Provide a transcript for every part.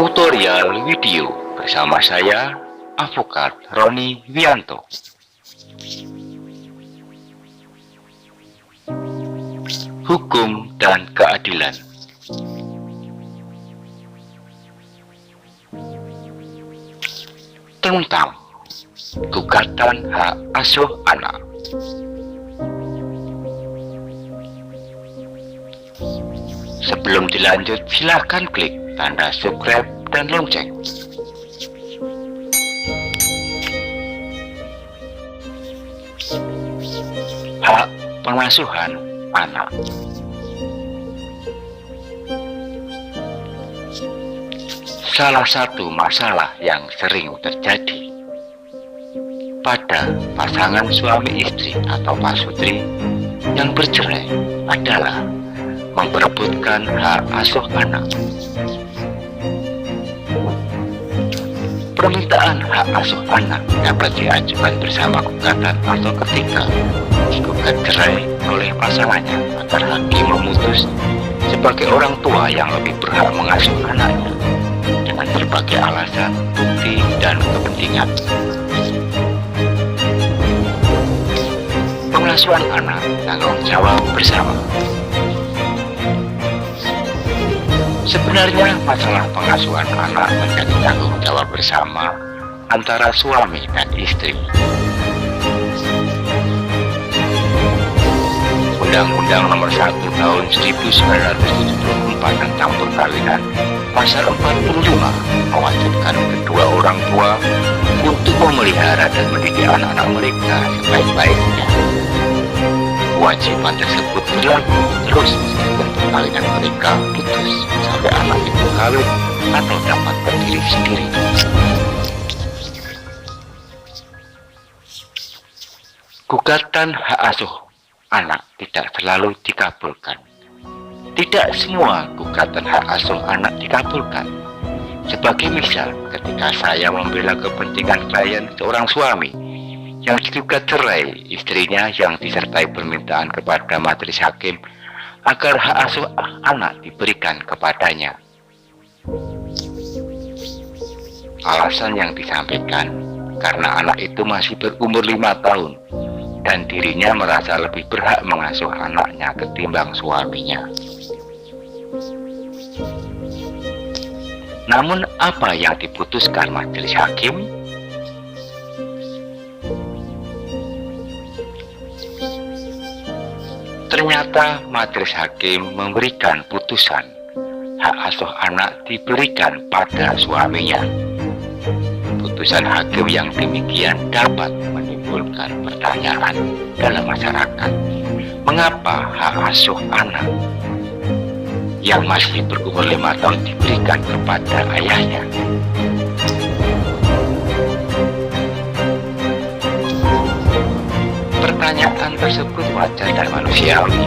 Tutorial video bersama saya, Advokat Roni Wianto. Hukum dan keadilan. Tentang gugatan hak asuh anak. Sebelum dilanjut, silakan klik tanda subscribe dan lonceng. Hak pengasuhan anak. Salah satu masalah yang sering terjadi pada pasangan suami istri atau pasutri yang bercerai adalah memperebutkan hak asuh anak. Permintaan hak asuh anak dapat diajukan bersama gugatan atau ketika digugat cerai oleh pasangannya agar hakim memutus sebagai orang tua yang lebih berhak mengasuh anaknya dengan berbagai alasan, bukti, dan kepentingan. Pengasuhan anak tanggung jawab bersama. Sebenarnya masalah pengasuhan anak menjadi tanggung jawab bersama antara suami dan istri. Undang-Undang Nomor 1 Tahun 1974 tentang perkawinan Pasal 45 mewajibkan kedua orang tua untuk memelihara dan mendidik anak-anak mereka sebaik-baiknya. Kewajiban tersebut berlaku terus meskipun perkawinan mereka putus sampai anak itu kawin atau dapat berdiri sendiri. Gugatan hak asuh anak tidak selalu dikabulkan. Tidak semua gugatan hak asuh anak dikabulkan. Sebagai misal, ketika saya membela kepentingan klien seorang suami yang digugat cerai istrinya yang disertai permintaan kepada majelis hakim agar hak asuh anak diberikan kepadanya. Alasan yang disampaikan karena anak itu masih berumur 5 tahun dan dirinya merasa lebih berhak mengasuh anaknya ketimbang suaminya. Namun apa yang diputuskan majelis hakim? Ternyata majelis hakim memberikan putusan hak asuh anak diberikan pada suaminya. Putusan hakim yang demikian dapat menimbulkan pertanyaan dalam masyarakat. Mengapa hak asuh anak yang masih berumur 5 tahun diberikan kepada ayahnya? Pertanyaan tersebut wajar dan manusiawi,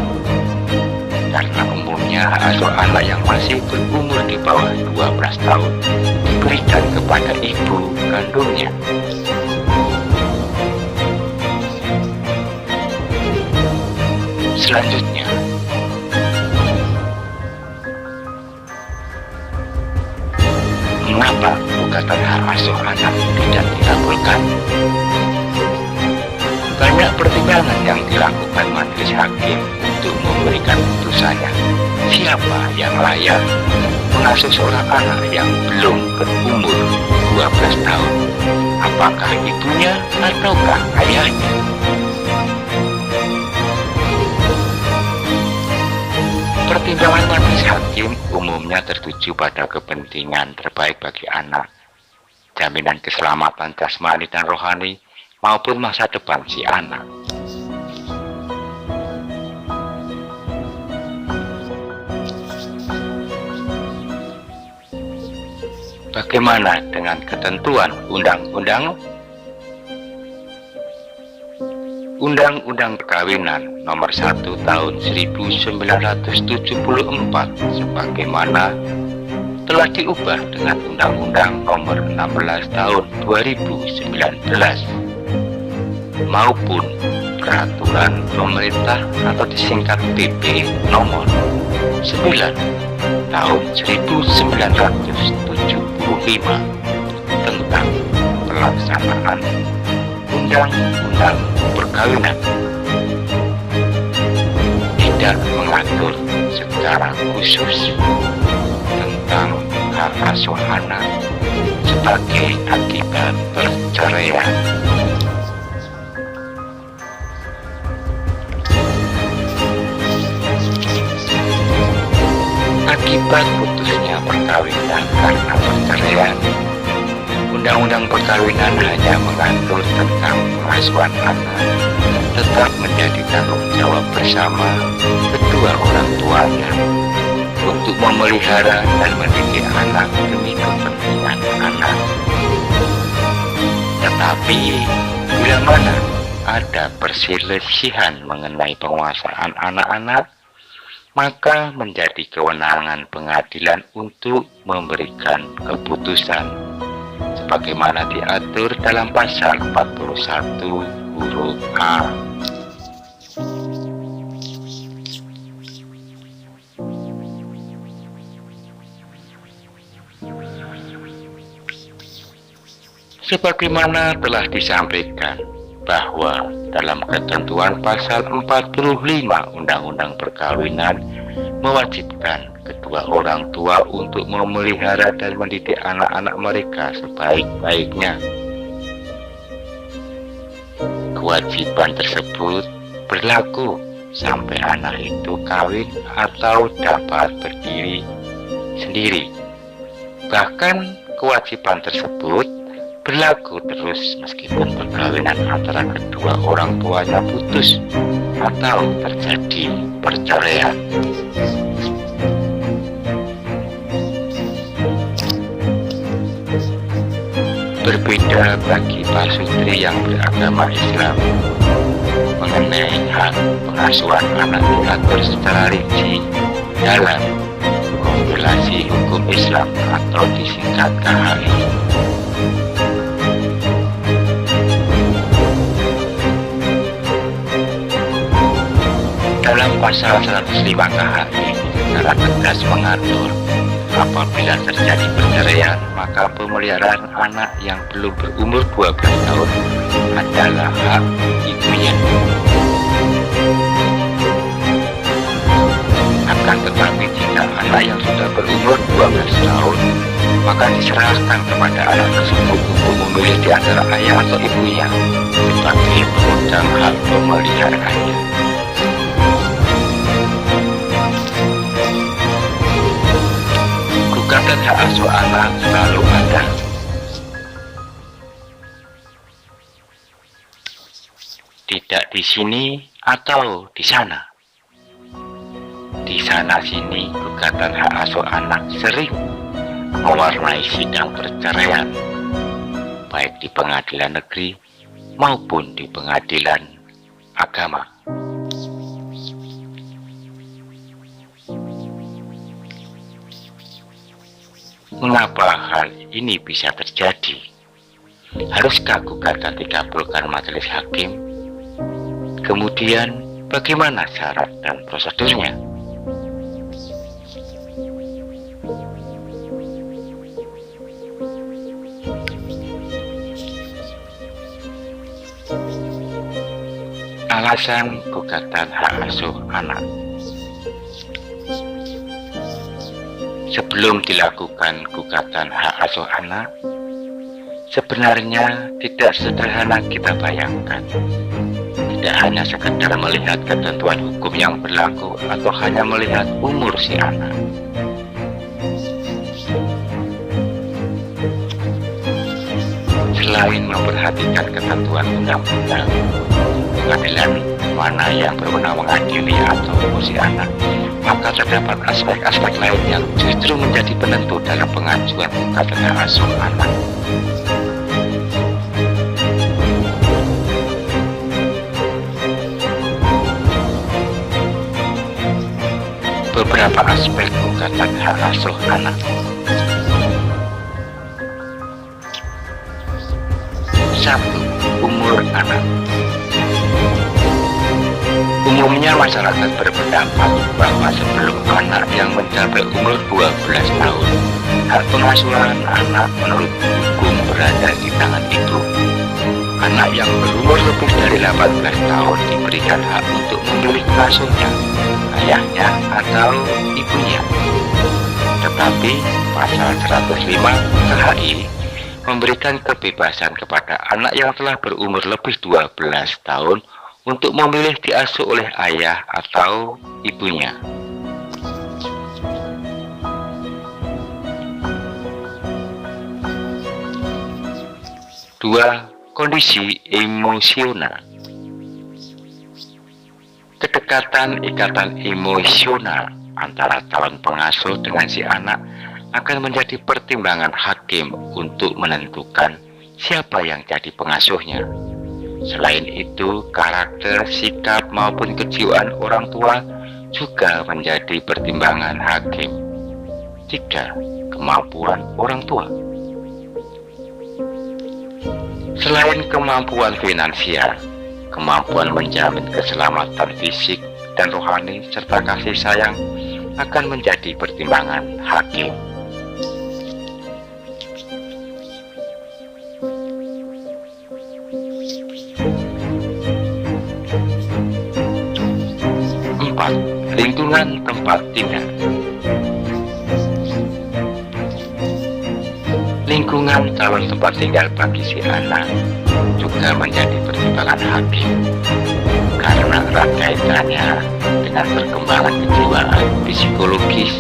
karena umumnya hak asuh anak yang masih berumur di bawah 12 tahun diberikan kepada ibu kandungnya. Selanjutnya, mengapa gugatan hak asuh anak tidak dikabulkan? Banyak pertimbangan yang dilakukan majelis hakim untuk memberikan putusannya. Siapa yang layak mengasuh seorang anak yang belum berumur 12 tahun? Apakah ibunya ataukah ayahnya? Pertimbangan majelis hakim umumnya tertuju pada kepentingan terbaik bagi anak, jaminan keselamatan jasmani dan rohani, maupun masa depan si anak. Bagaimana dengan ketentuan undang-undang? Undang-Undang Perkawinan Nomor 1 Tahun 1974 sebagaimana telah diubah dengan Undang-Undang Nomor 16 Tahun 2019 maupun Peraturan Pemerintah atau disingkat PP Nomor 9 Tahun 1975 tentang pelaksanaan Undang-Undang Perkawinan tidak mengatur secara khusus tentang hak asuh anak sebagai akibat perceraian. Akibat putusnya perkawinan karena perceraian, Undang-Undang Perkawinan hanya mengatur tentang pengasuhan anak tetap menjadi tanggung jawab bersama kedua orang tuanya untuk memelihara dan mendidik anak demi kepentingan anak. Tetapi bila mana ada perselisihan mengenai penguasaan anak-anak, maka menjadi kewenangan pengadilan untuk memberikan keputusan sebagaimana diatur dalam pasal 41 huruf A. Sebagaimana telah disampaikan bahwa dalam ketentuan pasal 45 Undang-Undang Perkawinan mewajibkan kedua orang tua untuk memelihara dan mendidik anak-anak mereka sebaik-baiknya. Kewajiban tersebut berlaku sampai anak itu kawin atau dapat berdiri sendiri. Bahkan kewajiban tersebut berlaku terus meskipun perkawinan antara kedua orang tuanya putus atau terjadi perceraian. Berbeda bagi pasutri yang beragama Islam mengenai hak pengasuhan anak diatur secara rinci dalam kompilasi hukum Islam atau disingkat KHI. Dalam pasal 105 KHI secara tegas mengatur apabila terjadi perceraian, maka pemeliharaan anak yang belum berumur 12 tahun adalah hak ibunya. Akan tetapi jika anak yang sudah berumur 12 tahun, maka diserahkan kepada anak tersebut untuk memilih di antara ayah atau ibunya sebagai pemegang hak pemeliharaannya. Gugatan hak asuh anak selalu ada. Tidak di sini atau di sana. Di sana sini gugatan hak asuh anak sering mewarnai sidang perceraian, baik di pengadilan negeri maupun di pengadilan agama. Mengapa hal ini bisa terjadi? Haruskah gugatan dikabulkan majelis hakim? Kemudian, bagaimana syarat dan prosedurnya? Alasan gugatan hak asuh anak. Sebelum dilakukan gugatan hak asuh anak, sebenarnya tidak sederhana kita bayangkan. Tidak hanya sekedar melihat ketentuan hukum yang berlaku atau hanya melihat umur si anak. Selain memperhatikan ketentuan undang-undang, pengadilan mana yang berwenang mengadili atau umur si anak, maka terdapat aspek-aspek lain yang justru menjadi penentu dalam pengajuan gugatan hak asuh anak. Beberapa aspek gugatan hak asuh anak. 1. Umur anak. Umumnya masyarakat berpendapat bahwa sebelum anak yang mencapai umur 12 tahun, hak pengasuhan anak menurut hukum berada di tangan ibu. Anak yang berumur lebih dari 18 tahun diberikan hak untuk memilih pengasuhnya, ayahnya atau ibunya. Tetapi pasal 105 KHI memberikan kebebasan kepada anak yang telah berumur lebih 12 tahun untuk memilih diasuh oleh ayah atau ibunya. Dua, kondisi emosional. Kedekatan ikatan emosional antara calon pengasuh dengan si anak akan menjadi pertimbangan hakim untuk menentukan siapa yang jadi pengasuhnya. Selain itu, karakter, sikap maupun kejiwaan orang tua juga menjadi pertimbangan hakim. 3. Kemampuan orang tua. Selain kemampuan finansial, kemampuan menjamin keselamatan fisik dan rohani serta kasih sayang akan menjadi pertimbangan hakim. Lingkungan tempat tinggal. Lingkungan calon tempat tinggal bagi si anak juga menjadi pertimbangan hakim karena erat kaitannya dengan perkembangan kejiwaan, psikologis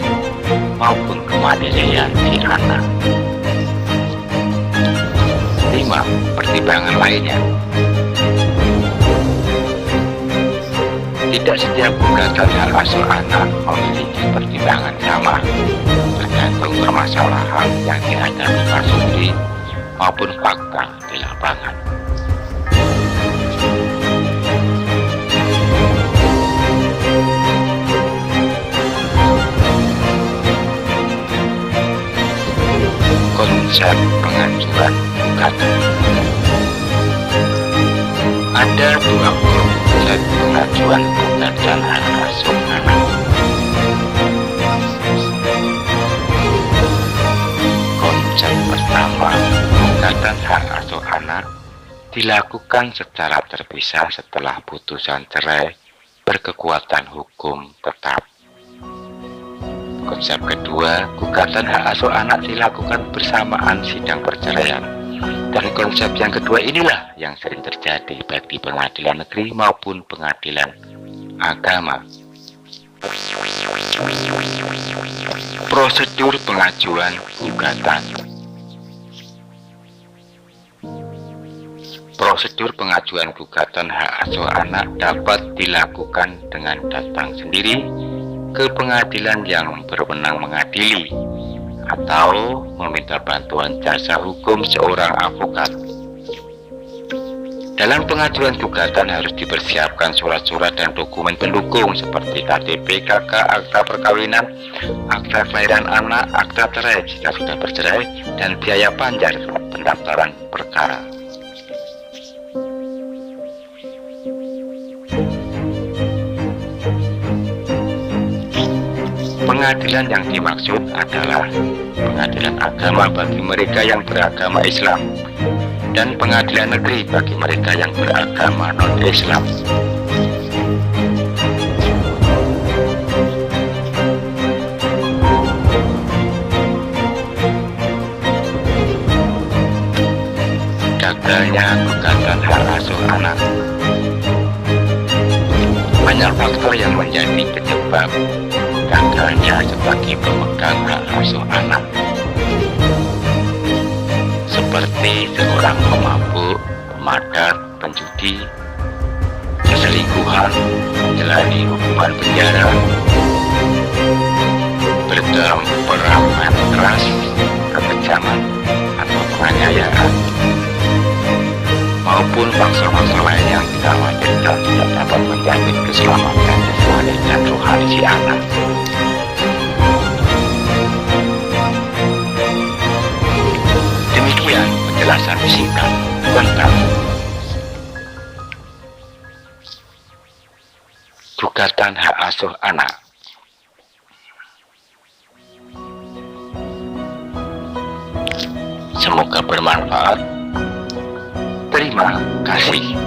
maupun kemandirian si anak. 5. Pertimbangan lainnya. Tidak setiap gugatan hak asuh anak memiliki pertimbangan sama, tergantung permasalahan yang dihadapi kasus maupun fakta di lapangan. Konsep pengajuan gugatan. Ada dua konsep pengajuan gugatan hak asuh anak. Konsep pertama, gugatan hak asuh anak dilakukan secara terpisah setelah putusan cerai berkekuatan hukum tetap. Konsep kedua, gugatan hak asuh anak dilakukan bersamaan sidang perceraian. Dan konsep yang kedua inilah yang sering terjadi baik di pengadilan negeri maupun pengadilan agama. Prosedur pengajuan gugatan. Prosedur pengajuan gugatan hak asuh anak dapat dilakukan dengan datang sendiri ke pengadilan yang berwenang mengadili atau meminta bantuan jasa hukum seorang advokat. Dalam pengajuan gugatan harus dipersiapkan surat-surat dan dokumen pendukung seperti KTP, KK, akta perkawinan, akta kelahiran anak, akta cerai jika sudah bercerai, dan biaya panjar pendaftaran perkara. Pengadilan yang dimaksud adalah pengadilan agama bagi mereka yang beragama Islam dan pengadilan negeri bagi mereka yang beragama non-Islam. Gagalnya gugatan hak asuh anak. Banyak faktor yang menjadi penyebab gagalnya sebagai pemegang hak asuh anak, seperti seorang pemabuk, pemadat, penjudi, perselingkuhan, menjalani hukuman penjara, berdalam perang keras, kekejaman, atau penganiayaan, maupun faktor-faktor lain yang dikhawatirkan tidak dapat menjamin keselamatan jasmani dan rohani si anak. Demikian penjelasan singkat tentang gugatan hak asuh anak. Semoga bermanfaat. Terima kasih.